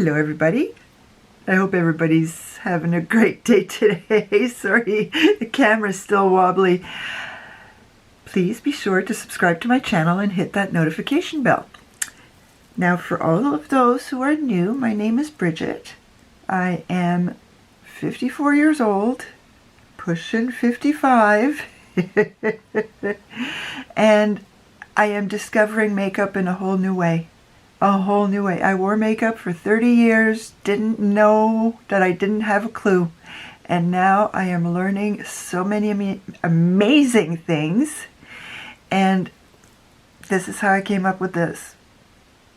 Hello everybody. I hope everybody's having a great day today. Sorry, the camera's still wobbly. Please be sure to subscribe to my channel and hit that notification bell. Now for all of those who are new, my name is Bridget. I am 54 years old, pushing 55, and I am discovering makeup in a whole new way. A whole new way. I wore makeup for 30 years, didn't know that I didn't have a clue. And now I am learning so many amazing things. And this is how I came up with this.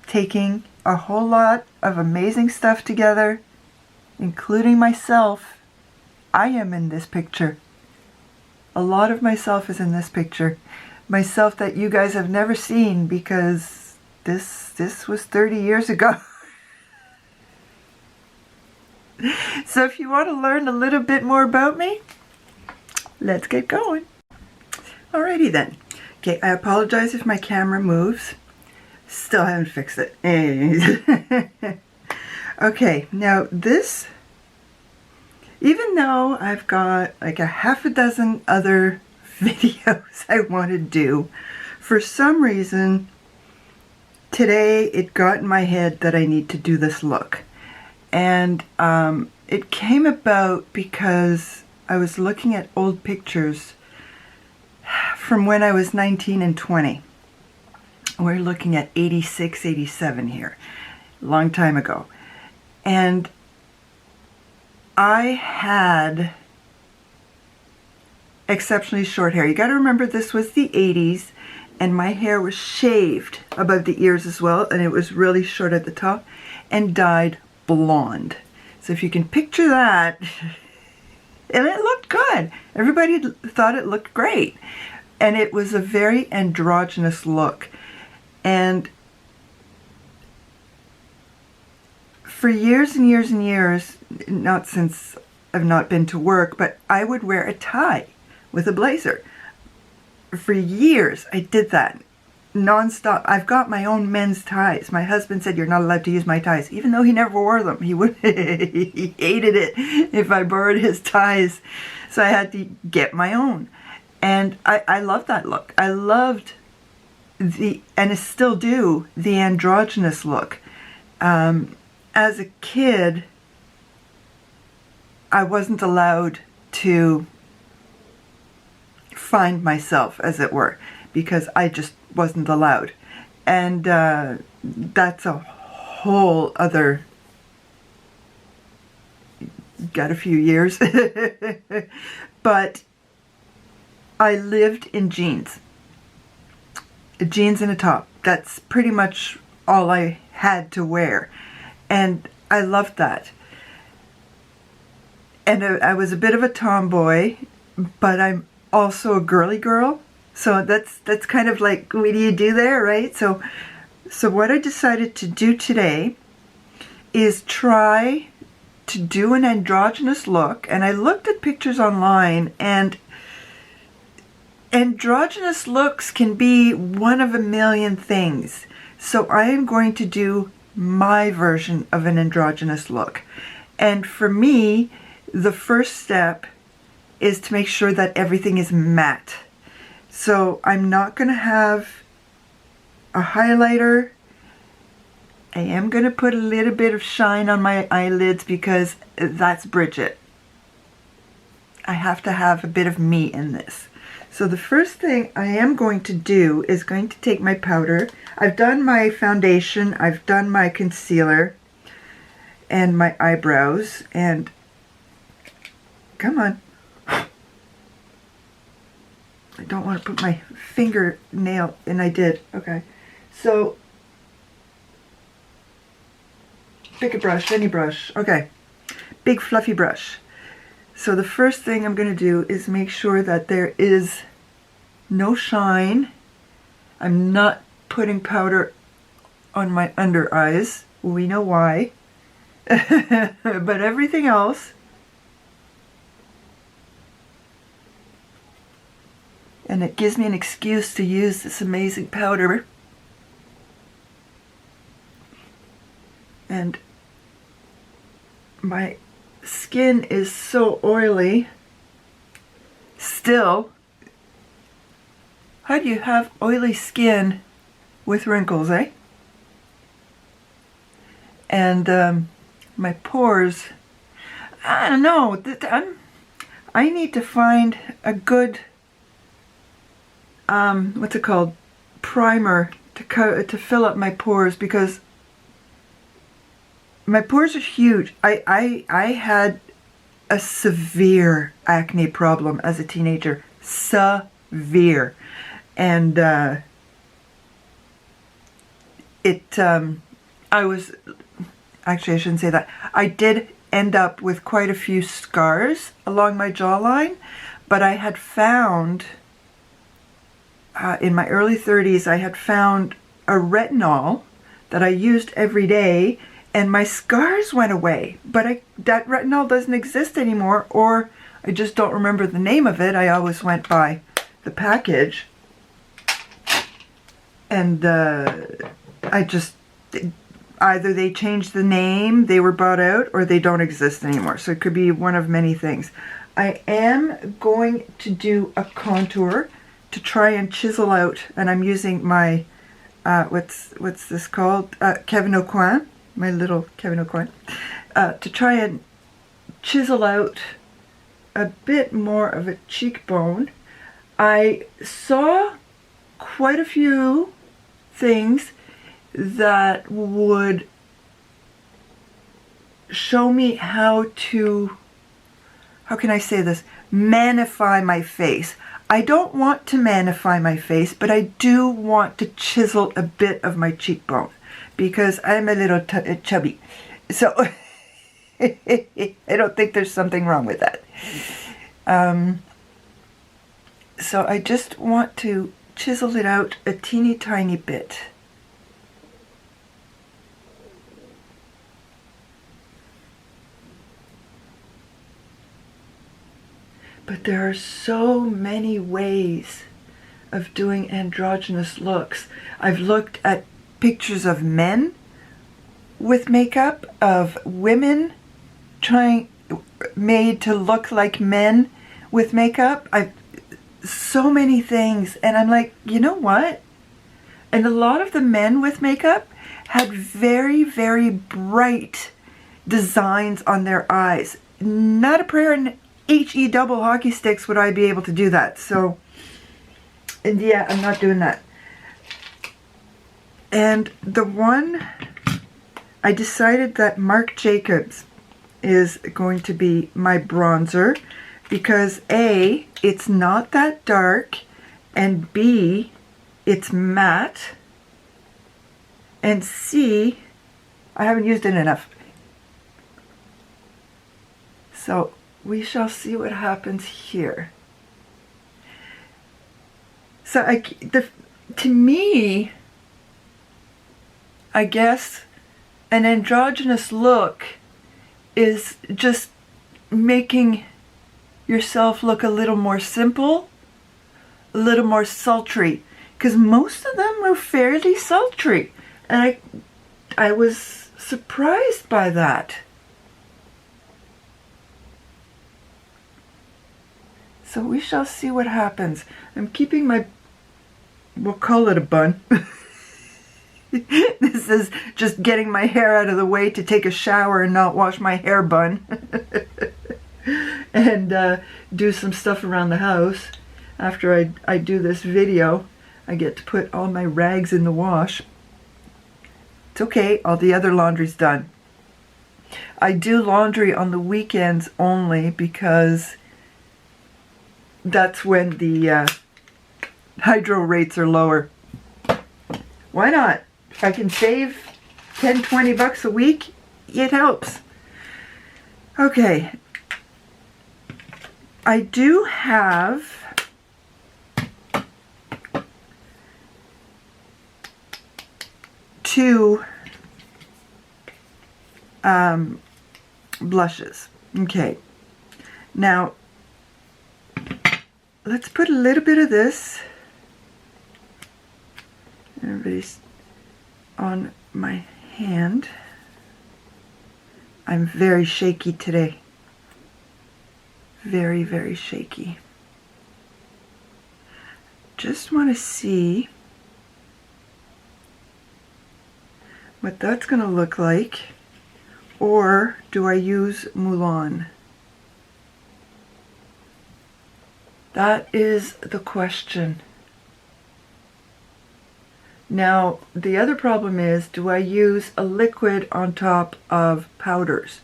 Taking a whole lot of amazing stuff together, including myself. I am in this picture. A lot of myself is in this picture. Myself that you guys have never seen because this was 30 years ago. So if you want to learn a little bit more about me, let's get going. Alrighty then. Okay, I apologize if my camera moves. Still haven't fixed it. Okay, now this, even though I've got like a half a dozen other videos I want to do, for some reason today it got in my head that I need to do this look. And it came about because I was looking at old pictures from when I was 19 and 20. We're looking at 86, 87 here, long time ago. And I had exceptionally short hair. You got to remember this was the 80s. And my hair was shaved above the ears as well, and it was really short at the top, and dyed blonde. So if you can picture that, and it looked good. Everybody thought it looked great. And it was a very androgynous look. And for years and years and years, not since I've not been to work, but I would wear a tie with a blazer. For years I did that non-stop. I've got my own men's ties. My husband said you're not allowed to use my ties, even though he never wore them. He would he hated it if I borrowed his ties, so I had to get my own. And I loved that look. I loved and I still do, the androgynous look. As a kid, I wasn't allowed to find myself, as it were, because I just wasn't allowed. And that's a whole other, got a few years. But I lived in jeans. Jeans and a top. That's pretty much all I had to wear. And I loved that. And I was a bit of a tomboy, but I'm also a girly girl, so that's kind of like, what do you do there, right? So what I decided to do today is try to do an androgynous look. And I looked at pictures online, and androgynous looks can be one of a million things. So I am going to do my version of an androgynous look. And for me, the first step is to make sure that everything is matte. So I'm not going to have a highlighter. I am going to put a little bit of shine on my eyelids because that's Bridget. I have to have a bit of me in this. So the first thing I am going to do is going to take my powder. I've done my foundation, I've done my concealer and my eyebrows, and come on. I don't want to put my fingernail, and I did. Okay. So, pick a brush, any brush. Okay. Big fluffy brush. So the first thing I'm going to do is make sure that there is no shine. I'm not putting powder on my under eyes. We know why. But everything else, and it gives me an excuse to use this amazing powder. And my skin is so oily still. How do you have oily skin with wrinkles, eh? And my pores, I don't know, I need to find a good, what's it called, primer to fill up my pores, because my pores are huge. I had a severe acne problem as a teenager. Severe. And I was, actually I shouldn't say that. I did end up with quite a few scars along my jawline, but I had found, in my early 30s, I had found a retinol that I used every day, and my scars went away. But that retinol doesn't exist anymore, or I just don't remember the name of it. I always went by the package. And I just, either they changed the name, they were bought out, or they don't exist anymore. So it could be one of many things. I am going to do a contour to try and chisel out, and I'm using my, what's this called? Kevin Aucoin, my little Kevin Aucoin, to try and chisel out a bit more of a cheekbone. I saw quite a few things that would show me how to, how can I say this, manify my face. I don't want to manify my face, but I do want to chisel a bit of my cheekbone because I'm a little chubby. So I don't think there's something wrong with that. So I just want to chisel it out a teeny tiny bit. But there are so many ways of doing androgynous looks. I've looked at pictures of men with makeup, of women made to look like men with makeup. So many things, and I'm like, you know what? And a lot of the men with makeup had very, very bright designs on their eyes. Not a prayer in HE double hockey sticks would I be able to do that. So, and yeah, I'm not doing that. And the one, I decided that Marc Jacobs is going to be my bronzer because A, it's not that dark, and B, it's matte, and C, I haven't used it enough. So we shall see what happens here. So to me, I guess an androgynous look is just making yourself look a little more simple, a little more sultry, because most of them were fairly sultry, and I was surprised by that. So we shall see what happens. I'm keeping my, we'll call it a bun. This is just getting my hair out of the way to take a shower and not wash my hair bun. And do some stuff around the house. After I do this video, I get to put all my rags in the wash. It's okay, all the other laundry's done. I do laundry on the weekends only because that's when the hydro rates are lower. Why not? If I can save 10, 20 bucks a week, it helps. Okay. I do have two blushes. Okay. Now, let's put a little bit of this. Everybody's on my hand. I'm very shaky today. Very, very shaky. Just want to see what that's going to look like. Or do I use Mulan? That is the question. Now, the other problem is, do I use a liquid on top of powders?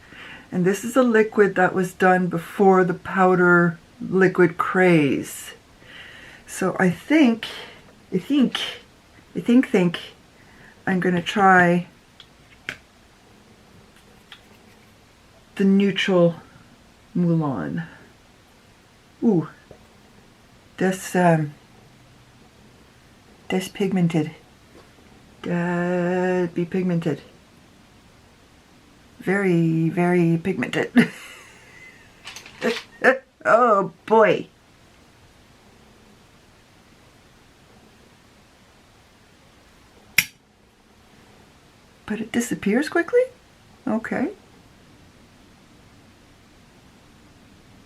And this is a liquid that was done before the powder liquid craze. So I think I'm going to try the neutral Mulan. Ooh, that's pigmented. Be pigmented. Very, very pigmented. Oh boy. But it disappears quickly? Okay.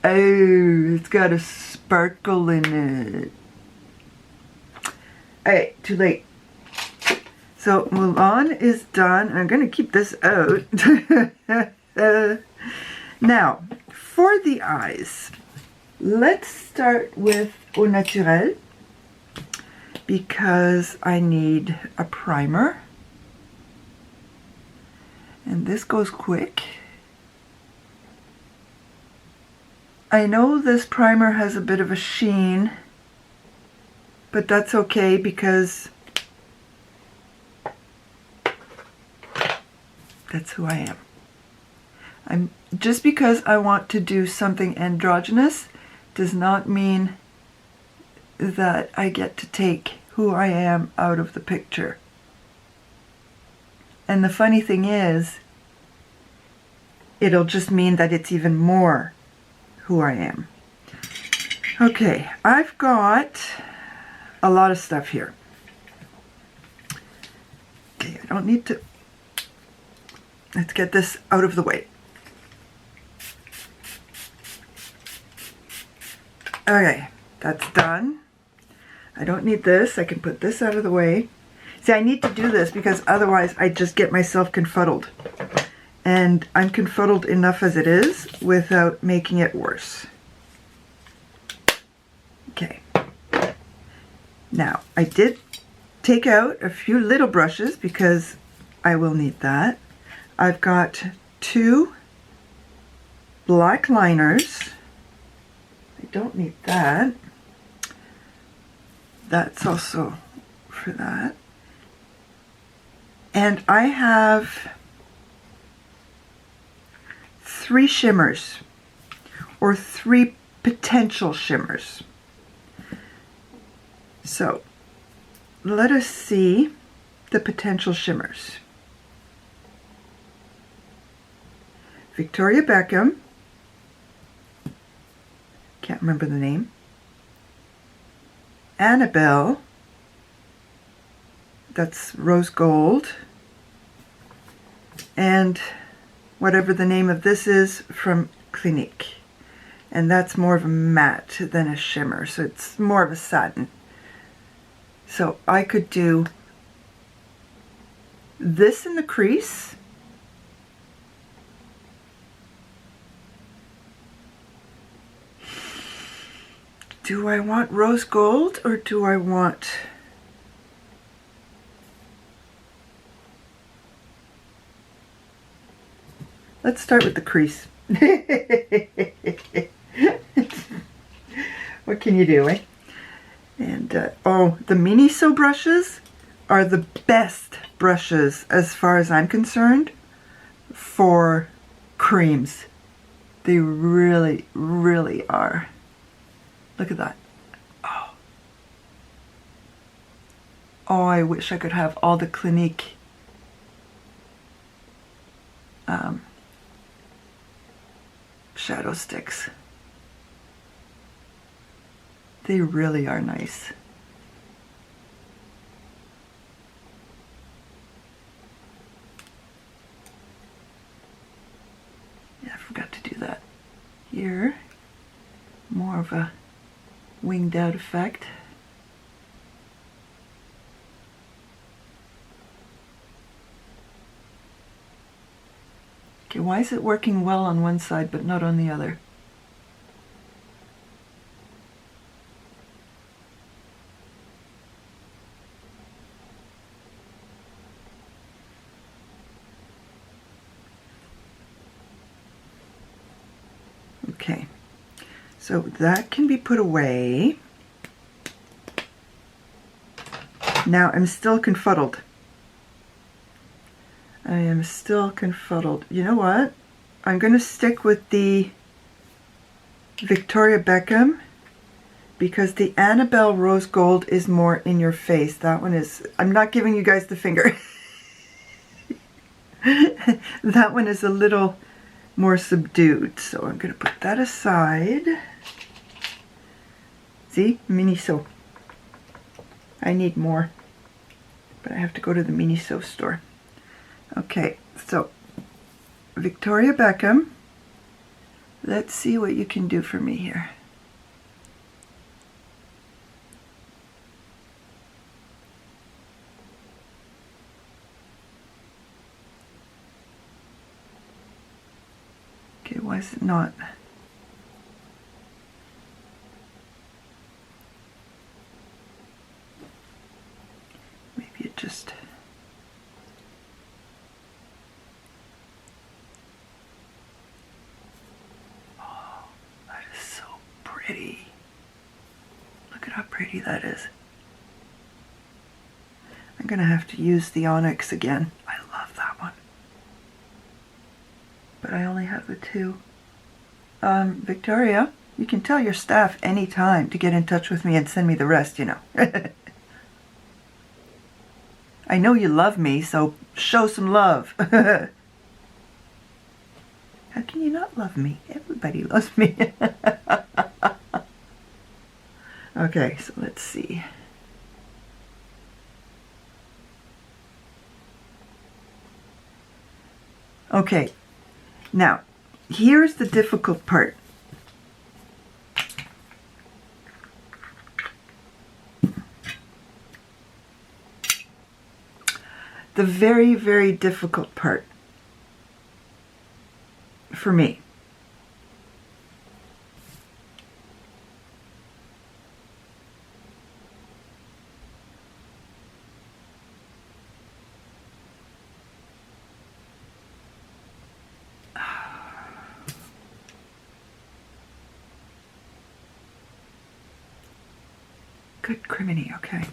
Oh, it's got a sparkle in it. Alright, too late. So Mulan is done. I'm going to keep this out. Now, for the eyes, let's start with Au Naturel because I need a primer. And this goes quick. I know this primer has a bit of a sheen, but that's okay because that's who I am. Just because I want to do something androgynous does not mean that I get to take who I am out of the picture. And the funny thing is, it'll just mean that it's even more who I am. Okay, I've got a lot of stuff here. Okay, I don't need to... Let's get this out of the way. Okay, that's done. I don't need this. I can put this out of the way. See, I need to do this because otherwise I just get myself confuddled. And I'm confuddled enough as it is without making it worse. Okay. Now, I did take out a few little brushes because I will need that. I've got 2 black liners. I don't need that. That's also for that. And I have 3 shimmers, or 3 potential shimmers. So let us see the potential shimmers. Victoria Beckham, can't remember the name. Annabelle, that's rose gold. And whatever the name of this is from Clinique. And that's more of a matte than a shimmer, so it's more of a satin. So I could do this in the crease. Do I want rose gold or do I want... Let's start with the crease. What can you do, eh? And, oh, the Miniso brushes are the best brushes, as far as I'm concerned, for creams. They really, really are. Look at that. Oh. Oh, I wish I could have all the Clinique shadow sticks. They really are nice. here. More of a winged out effect. Okay, why is it working well on one side but not on the other? Okay, so that can be put away. Now I'm still confuddled. I am still confuddled. You know what? I'm going to stick with the Victoria Beckham because the Annabelle Rose Gold is more in your face. That one is, I'm not giving you guys the finger. That one is a little more subdued. So I'm going to put that aside. See? Miniso. I need more. But I have to go to the Miniso store. Okay, so Victoria Beckham, let's see what you can do for me here. Okay, why is it not? Maybe it just... Pretty. Look at how pretty that is. I'm going to have to use the onyx again. I love that one. But I only have the two. Victoria, you can tell your staff anytime to get in touch with me and send me the rest, you know. I know you love me, so show some love. How can you not love me? Everybody loves me. Okay, so let's see. Okay, now, here's the difficult part. The very, very difficult part for me. Good criminy, okay.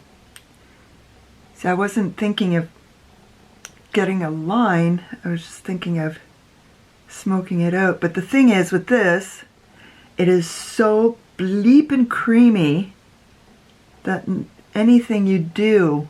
See, I wasn't thinking of getting a line, I was just thinking of smoking it out. But the thing is with this, it is so bleeping creamy that anything you do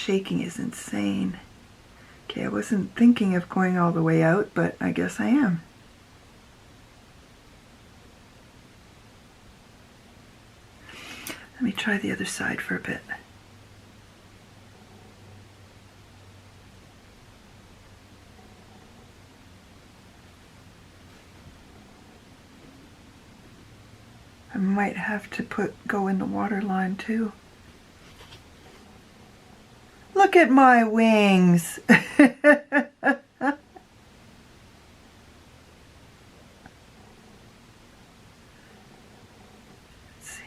shaking is insane. Okay, I wasn't thinking of going all the way out, but I guess I am. Let me try the other side for a bit. I might have to go in the water line too. Look at my wings. Let's see.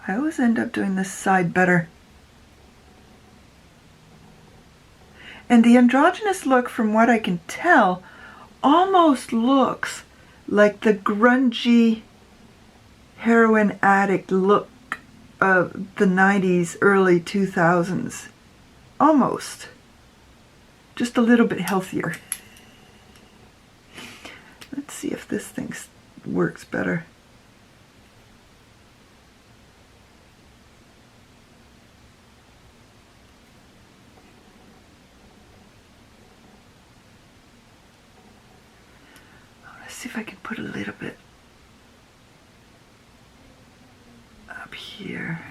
I always end up doing this side better. And the androgynous look, from what I can tell, almost looks like the grungy heroin addict look of the 90s, early 2000s. Almost. Just a little bit healthier. Let's see if this thing works better. see if I can put a little bit up here.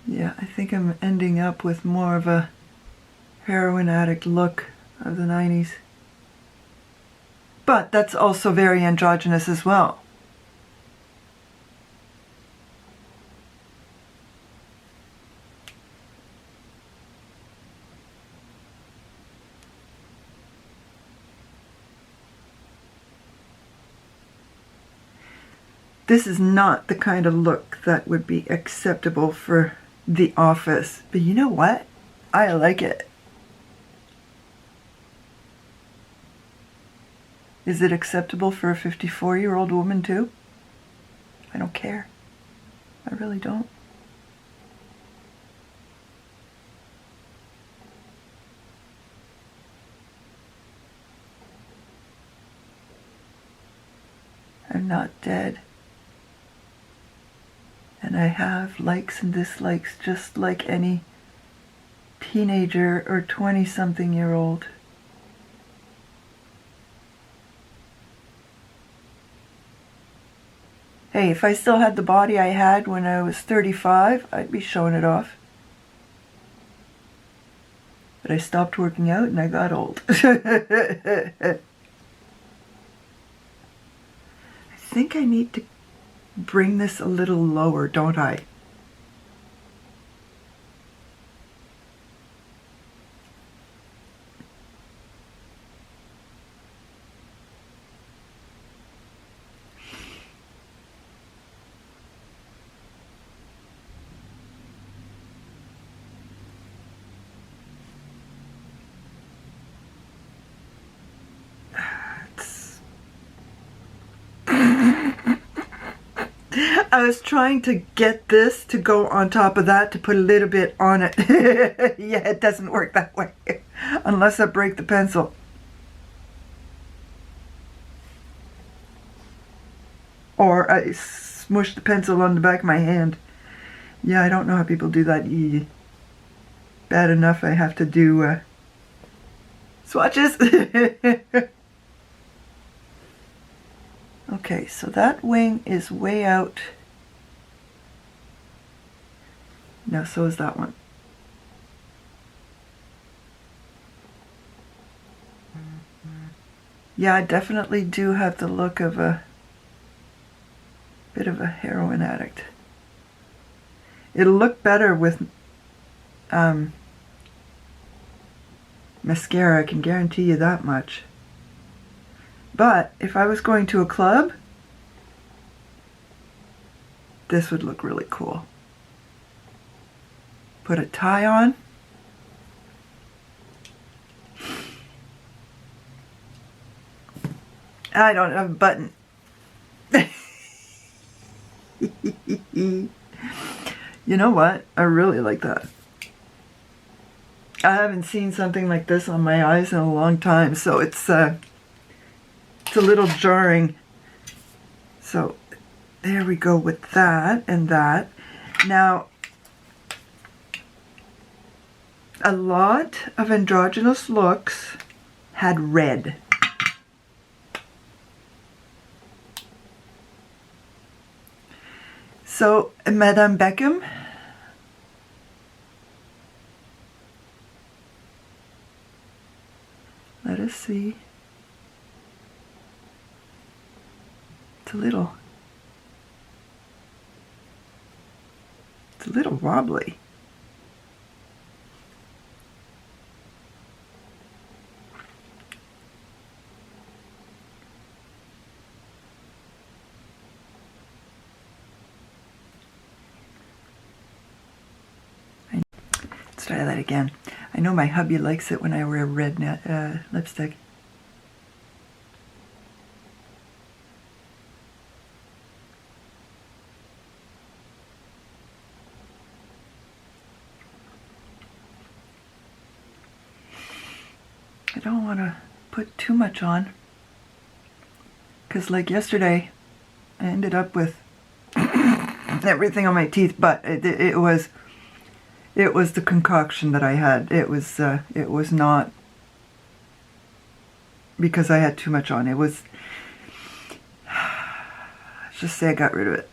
Yeah, I think I'm ending up with more of a heroin addict look of the 90s. But that's also very androgynous as well. This is not the kind of look that would be acceptable for the office. But you know what? I like it. Is it acceptable for a 54-year-old woman too? I don't care. I really don't. I'm not dead. And I have likes and dislikes just like any teenager or 20-something-year-old. Hey, if I still had the body I had when I was 35, I'd be showing it off. But I stopped working out and I got old. I think I need to bring this a little lower, don't I? I was trying to get this to go on top of that to put a little bit on it. Yeah, it doesn't work that way. Unless I break the pencil. Or I smush the pencil on the back of my hand. Yeah, I don't know how people do that. Bad enough I have to do swatches. Okay, so that wing is way out. No, so is that one. Yeah, I definitely do have the look of a bit of a heroin addict. It'll look better with mascara, I can guarantee you that much. But if I was going to a club, this would look really cool. Put a tie on. I don't have a button. You know what? I really like that. I haven't seen something like this on my eyes in a long time, so it's a little jarring. So there we go with that and that. Now, a lot of androgynous looks had red. So, Madame Beckham, let us see. It's a little wobbly. Let's try that again. I know my hubby likes it when I wear red lipstick. I don't want to put too much on, because like yesterday I ended up with everything on my teeth, but it was the concoction that I had. It was not because I had too much on. It was, let's just say I got rid of it.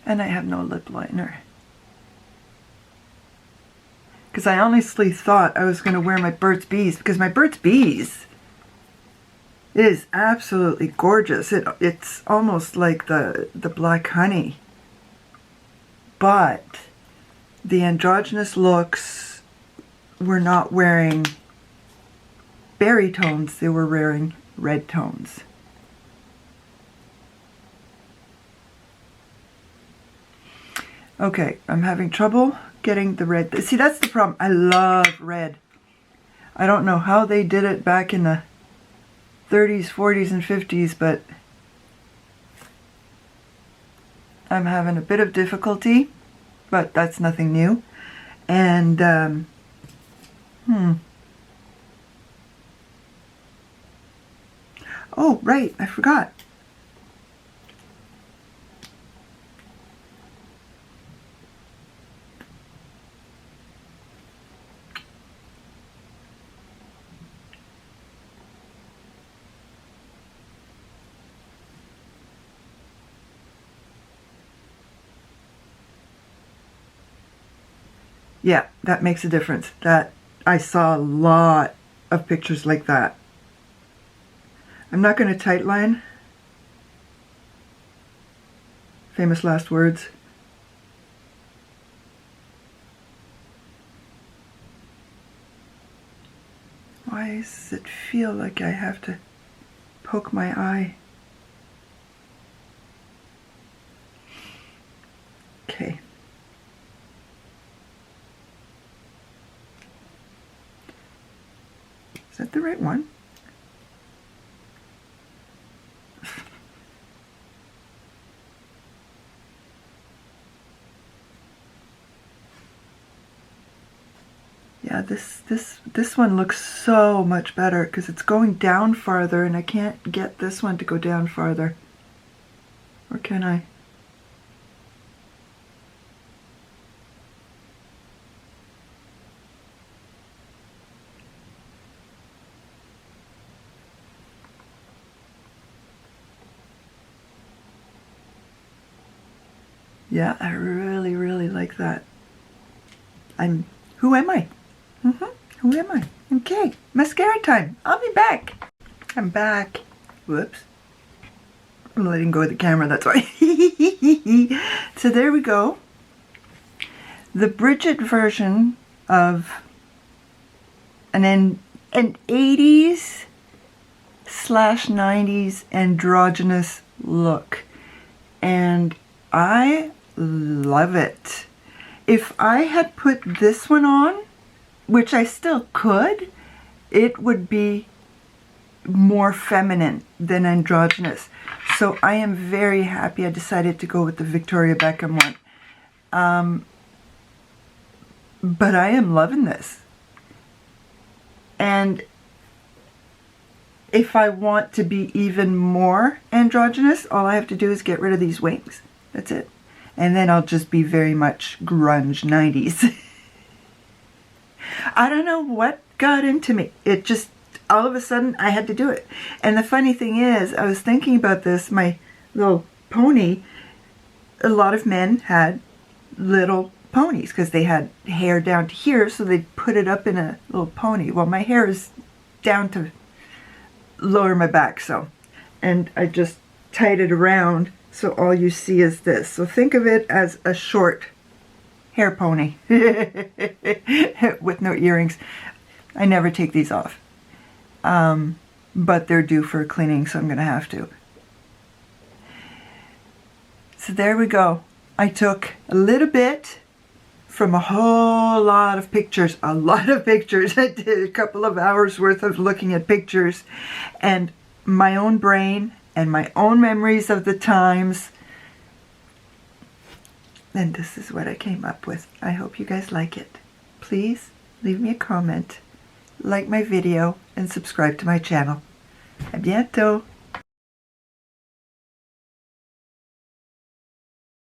And I have no lip liner. Because I honestly thought I was going to wear my Burt's Bees, because my Burt's Bees is absolutely gorgeous. It's almost like the black honey. But the androgynous looks were not wearing berry tones, they were wearing red tones. Okay, I'm having trouble getting the red. See, that's the problem. I love red. I don't know how they did it back in the 30s, 40s, and 50s, but I'm having a bit of difficulty, but that's nothing new. And, oh, right, I forgot. Yeah, that makes a difference. That I saw a lot of pictures like that. I'm not going to tight line. Famous last words. Why does it feel like I have to poke my eye? Okay. Is that the right one? Yeah, this one looks so much better because it's going down farther, and I can't get this one to go down farther. Or can I? Yeah, I really, really like that. Who am I? Who am I? Okay, mascara time. I'll be back. I'm back. Whoops. I'm letting go of the camera, that's why. So there we go. The Bridget version of an 80s / 90s androgynous look. And I love it. If I had put this one on, which I still could, it would be more feminine than androgynous. So I am very happy I decided to go with the Victoria Beckham one. But I am loving this. And if I want to be even more androgynous, all I have to do is get rid of these wings. That's it. And then I'll just be very much grunge 90s. I don't know what got into me. It just, all of a sudden, I had to do it. And the funny thing is, I was thinking about this, my little pony, a lot of men had little ponies because they had hair down to here, so they'd put it up in a little pony. Well, my hair is down to lower my back, so. And I just tied it around, so all you see is this. So think of it as a short hair pony with no earrings. I never take these off. But they're due for cleaning, so I'm going to have to. So there we go. I took a little bit from a whole lot of pictures. A lot of pictures. I did a couple of hours worth of looking at pictures. And my own brain and my own memories of the times And this is what I came up with. I hope you guys like it. Please leave me a comment, like my video, and subscribe to my channel. À bientôt!